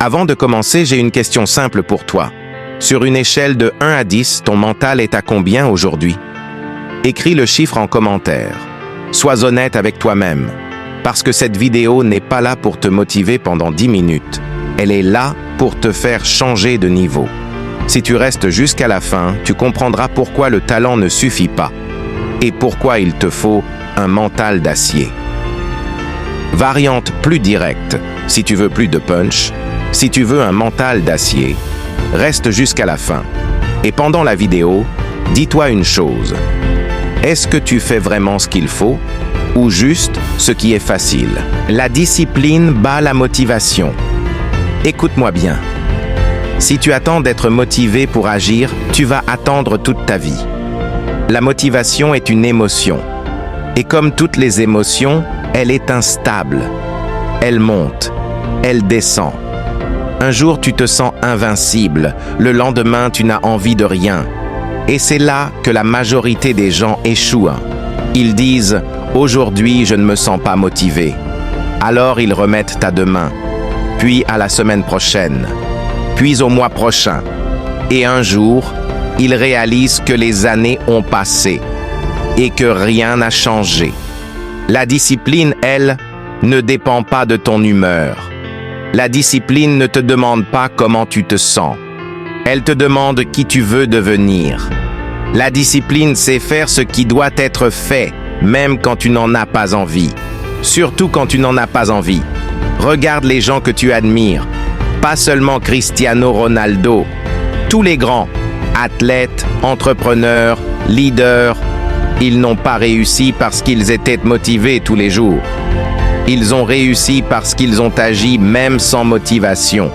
Avant de commencer, j'ai une question simple pour toi. Sur une échelle de 1 à 10, ton mental est à combien aujourd'hui? Écris le chiffre en commentaire. Sois honnête avec toi-même, parce que cette vidéo n'est pas là pour te motiver pendant 10 minutes. Elle est là pour te faire changer de niveau. Si tu restes jusqu'à la fin, tu comprendras pourquoi le talent ne suffit pas et pourquoi il te faut un mental d'acier. Variante plus directe, si tu veux plus de punch, si tu veux un mental d'acier, reste jusqu'à la fin. Et pendant la vidéo, dis-toi une chose. Est-ce que tu fais vraiment ce qu'il faut ou juste ce qui est facile? La discipline bat la motivation. Écoute-moi bien. Si tu attends d'être motivé pour agir, tu vas attendre toute ta vie. La motivation est une émotion. Et comme toutes les émotions, elle est instable. Elle monte, elle descend. Un jour, tu te sens invincible. Le lendemain, tu n'as envie de rien. Et c'est là que la majorité des gens échouent. Ils disent « Aujourd'hui, je ne me sens pas motivé ». Alors ils remettent à demain, puis à la semaine prochaine, puis au mois prochain. Et un jour, ils réalisent que les années ont passé et que rien n'a changé. La discipline, elle, ne dépend pas de ton humeur. La discipline ne te demande pas comment tu te sens. Elle te demande qui tu veux devenir. La discipline, c'est faire ce qui doit être fait, même quand tu n'en as pas envie. Surtout quand tu n'en as pas envie. Regarde les gens que tu admires. Pas seulement Cristiano Ronaldo. Tous les grands, athlètes, entrepreneurs, leaders, ils n'ont pas réussi parce qu'ils étaient motivés tous les jours. Ils ont réussi parce qu'ils ont agi même sans motivation.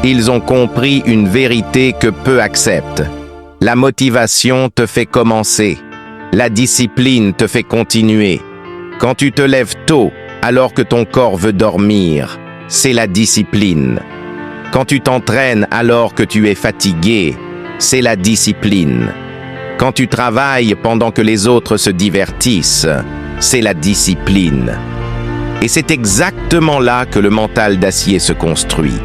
Ils ont compris une vérité que peu acceptent. La motivation te fait commencer. La discipline te fait continuer. Quand tu te lèves tôt, alors que ton corps veut dormir, c'est la discipline. Quand tu t'entraînes alors que tu es fatigué, c'est la discipline. Quand tu travailles pendant que les autres se divertissent, c'est la discipline. Et c'est exactement là que le mental d'acier se construit.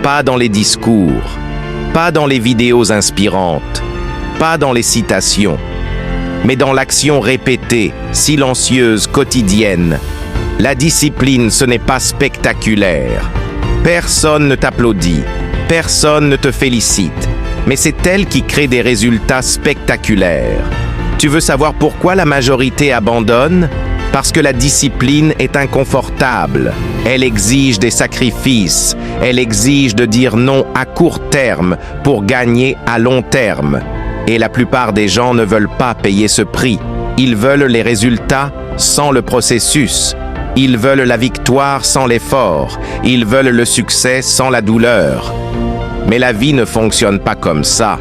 Pas dans les discours, pas dans les vidéos inspirantes, pas dans les citations, mais dans l'action répétée, silencieuse, quotidienne. La discipline, ce n'est pas spectaculaire. Personne ne t'applaudit, personne ne te félicite, mais c'est elle qui crée des résultats spectaculaires. Tu veux savoir pourquoi la majorité abandonne? Parce que la discipline est inconfortable. Elle exige des sacrifices. Elle exige de dire non à court terme pour gagner à long terme. Et la plupart des gens ne veulent pas payer ce prix. Ils veulent les résultats sans le processus. Ils veulent la victoire sans l'effort. Ils veulent le succès sans la douleur. Mais la vie ne fonctionne pas comme ça.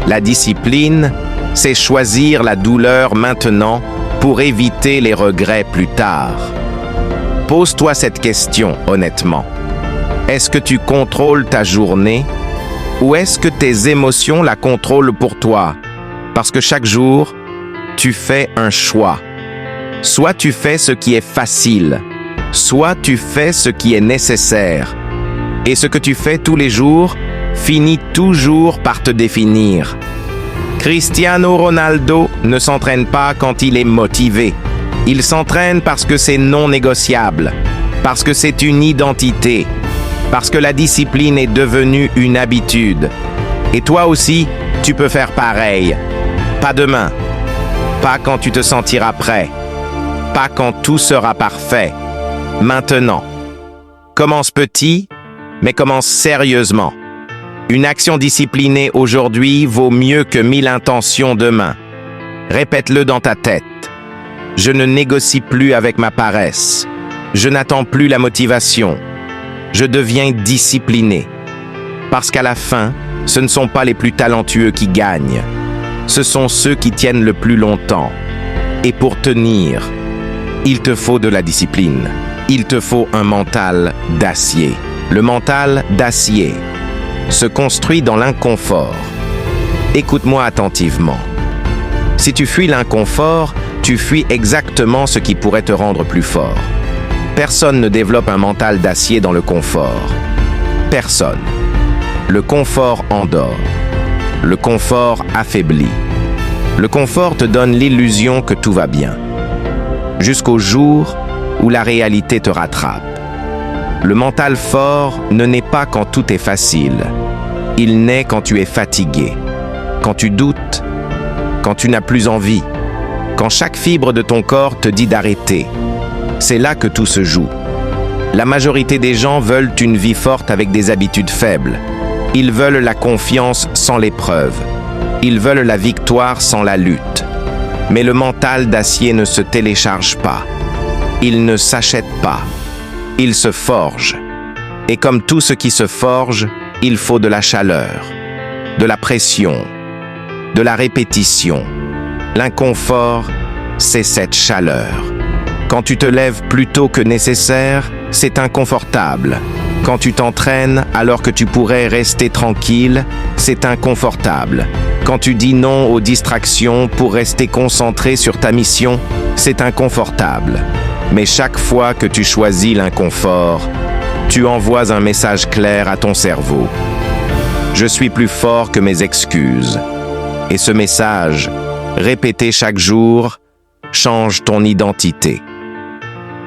La discipline, c'est choisir la douleur maintenant pour éviter les regrets plus tard. Pose-toi cette question honnêtement. Est-ce que tu contrôles ta journée ou est-ce que tes émotions la contrôlent pour toi? Parce que chaque jour, tu fais un choix. Soit tu fais ce qui est facile, soit tu fais ce qui est nécessaire. Et ce que tu fais tous les jours finit toujours par te définir. Cristiano Ronaldo ne s'entraîne pas quand il est motivé. Il s'entraîne parce que c'est non négociable, parce que c'est une identité, parce que la discipline est devenue une habitude. Et toi aussi, tu peux faire pareil. Pas demain, pas quand tu te sentiras prêt, pas quand tout sera parfait. Maintenant. Commence petit, mais commence sérieusement. Une action disciplinée aujourd'hui vaut mieux que 1000 intentions demain. Répète-le dans ta tête. Je ne négocie plus avec ma paresse. Je n'attends plus la motivation. Je deviens discipliné. Parce qu'à la fin, ce ne sont pas les plus talentueux qui gagnent. Ce sont ceux qui tiennent le plus longtemps. Et pour tenir, il te faut de la discipline. Il te faut un mental d'acier. Le mental d'acier se construit dans l'inconfort. Écoute-moi attentivement. Si tu fuis l'inconfort, tu fuis exactement ce qui pourrait te rendre plus fort. Personne ne développe un mental d'acier dans le confort. Personne. Le confort endort. Le confort affaiblit. Le confort te donne l'illusion que tout va bien. Jusqu'au jour où la réalité te rattrape. Le mental fort ne naît pas quand tout est facile. Il naît quand tu es fatigué, quand tu doutes, quand tu n'as plus envie, quand chaque fibre de ton corps te dit d'arrêter. C'est là que tout se joue. La majorité des gens veulent une vie forte avec des habitudes faibles. Ils veulent la confiance sans l'épreuve. Ils veulent la victoire sans la lutte. Mais le mental d'acier ne se télécharge pas. Il ne s'achète pas. Il se forge. Et comme tout ce qui se forge, il faut de la chaleur, de la pression, de la répétition. L'inconfort, c'est cette chaleur. Quand tu te lèves plus tôt que nécessaire, c'est inconfortable. Quand tu t'entraînes alors que tu pourrais rester tranquille, c'est inconfortable. Quand tu dis non aux distractions pour rester concentré sur ta mission, c'est inconfortable. Mais chaque fois que tu choisis l'inconfort, tu envoies un message clair à ton cerveau. Je suis plus fort que mes excuses. Et ce message, répété chaque jour, change ton identité.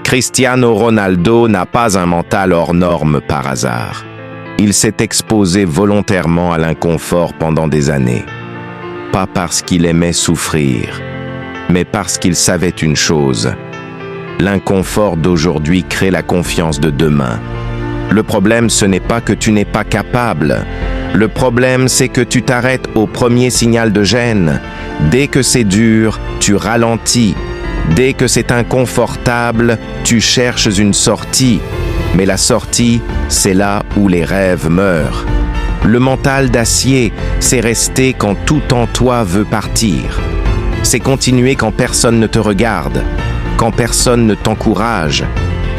Cristiano Ronaldo n'a pas un mental hors norme par hasard. Il s'est exposé volontairement à l'inconfort pendant des années. Pas parce qu'il aimait souffrir, mais parce qu'il savait une chose. L'inconfort d'aujourd'hui crée la confiance de demain. Le problème, ce n'est pas que tu n'es pas capable. Le problème, c'est que tu t'arrêtes au premier signal de gêne. Dès que c'est dur, tu ralentis. Dès que c'est inconfortable, tu cherches une sortie. Mais la sortie, c'est là où les rêves meurent. Le mental d'acier, c'est rester quand tout en toi veut partir. C'est continuer quand personne ne te regarde, quand personne ne t'encourage,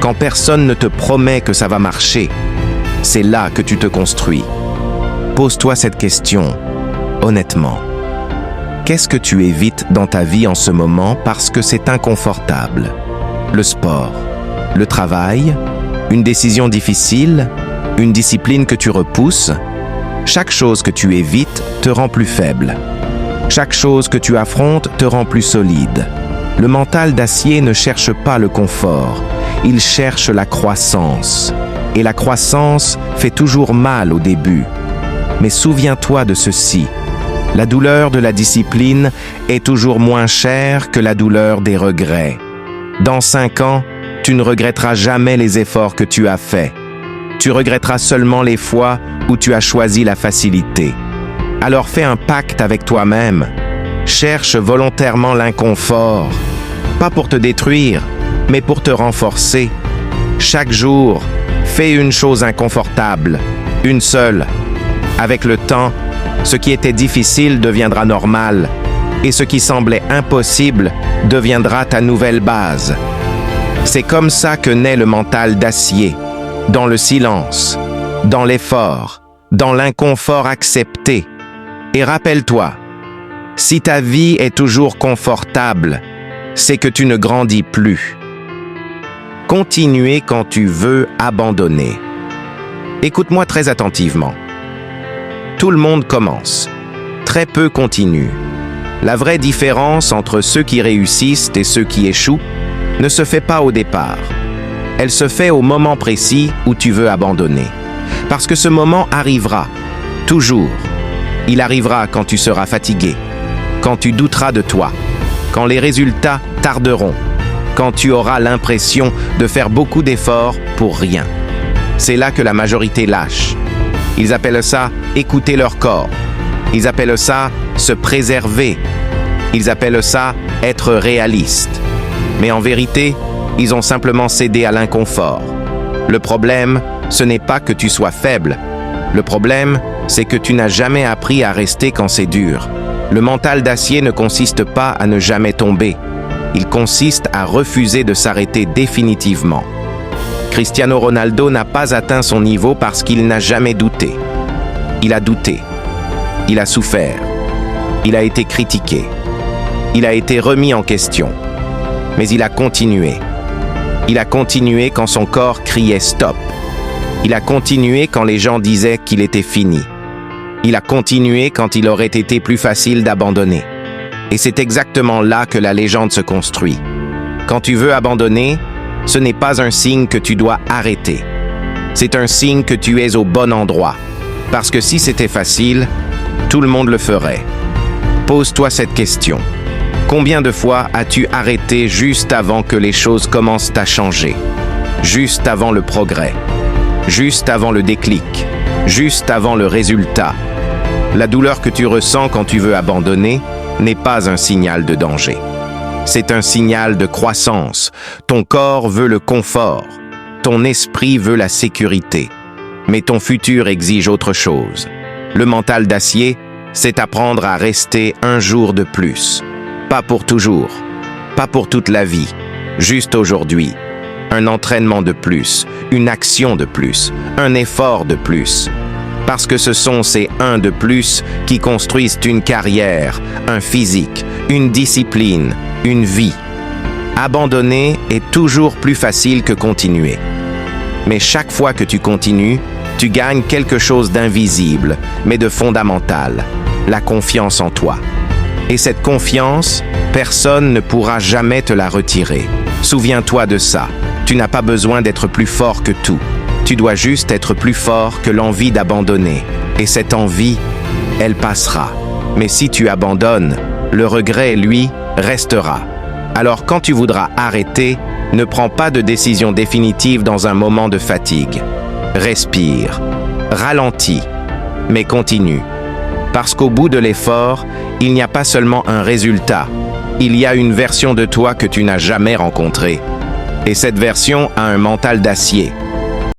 quand personne ne te promet que ça va marcher. C'est là que tu te construis. Pose-toi cette question, honnêtement. Qu'est-ce que tu évites dans ta vie en ce moment parce que c'est inconfortable? Le sport, le travail, une décision difficile, une discipline que tu repousses. Chaque chose que tu évites te rend plus faible. Chaque chose que tu affrontes te rend plus solide. Le mental d'acier ne cherche pas le confort, il cherche la croissance. Et la croissance fait toujours mal au début. Mais souviens-toi de ceci. La douleur de la discipline est toujours moins chère que la douleur des regrets. Dans 5 ans, tu ne regretteras jamais les efforts que tu as faits. Tu regretteras seulement les fois où tu as choisi la facilité. Alors fais un pacte avec toi-même. Cherche volontairement l'inconfort, pas pour te détruire, mais pour te renforcer. Chaque jour, fais une chose inconfortable, une seule. Avec le temps, ce qui était difficile deviendra normal, et ce qui semblait impossible deviendra ta nouvelle base. C'est comme ça que naît le mental d'acier, dans le silence, dans l'effort, dans l'inconfort accepté. Et rappelle-toi, si ta vie est toujours confortable, c'est que tu ne grandis plus. Continuer quand tu veux abandonner. Écoute-moi très attentivement. Tout le monde commence. Très peu continuent. La vraie différence entre ceux qui réussissent et ceux qui échouent ne se fait pas au départ. Elle se fait au moment précis où tu veux abandonner. Parce que ce moment arrivera, toujours. Il arrivera quand tu seras fatigué, quand tu douteras de toi, quand les résultats tarderont, quand tu auras l'impression de faire beaucoup d'efforts pour rien. C'est là que la majorité lâche. Ils appellent ça écouter leur corps. Ils appellent ça se préserver. Ils appellent ça être réaliste. Mais en vérité, ils ont simplement cédé à l'inconfort. Le problème, ce n'est pas que tu sois faible. Le problème, c'est que tu n'as jamais appris à rester quand c'est dur. Le mental d'acier ne consiste pas à ne jamais tomber. Il consiste à refuser de s'arrêter définitivement. Cristiano Ronaldo n'a pas atteint son niveau parce qu'il n'a jamais douté. Il a douté. Il a souffert. Il a été critiqué. Il a été remis en question. Mais il a continué. Il a continué quand son corps criait stop. Il a continué quand les gens disaient qu'il était fini. Il a continué quand il aurait été plus facile d'abandonner. Et c'est exactement là que la légende se construit. Quand tu veux abandonner, ce n'est pas un signe que tu dois arrêter. C'est un signe que tu es au bon endroit. Parce que si c'était facile, tout le monde le ferait. Pose-toi cette question. Combien de fois as-tu arrêté juste avant que les choses commencent à changer? Juste avant le progrès? Juste avant le déclic? Juste avant le résultat? La douleur que tu ressens quand tu veux abandonner n'est pas un signal de danger. C'est un signal de croissance. Ton corps veut le confort. Ton esprit veut la sécurité. Mais ton futur exige autre chose. Le mental d'acier, c'est apprendre à rester un jour de plus. Pas pour toujours, pas pour toute la vie, juste aujourd'hui. Un entraînement de plus, une action de plus, un effort de plus. Parce que ce sont ces uns de plus qui construisent une carrière, un physique, une discipline, une vie. Abandonner est toujours plus facile que continuer. Mais chaque fois que tu continues, tu gagnes quelque chose d'invisible, mais de fondamental, la confiance en toi. Et cette confiance, personne ne pourra jamais te la retirer. Souviens-toi de ça. Tu n'as pas besoin d'être plus fort que tout. Tu dois juste être plus fort que l'envie d'abandonner. Et cette envie, elle passera. Mais si tu abandonnes, le regret, lui, restera. Alors quand tu voudras arrêter, ne prends pas de décision définitive dans un moment de fatigue. Respire, ralentis, mais continue. Parce qu'au bout de l'effort, il n'y a pas seulement un résultat, il y a une version de toi que tu n'as jamais rencontrée. Et cette version a un mental d'acier.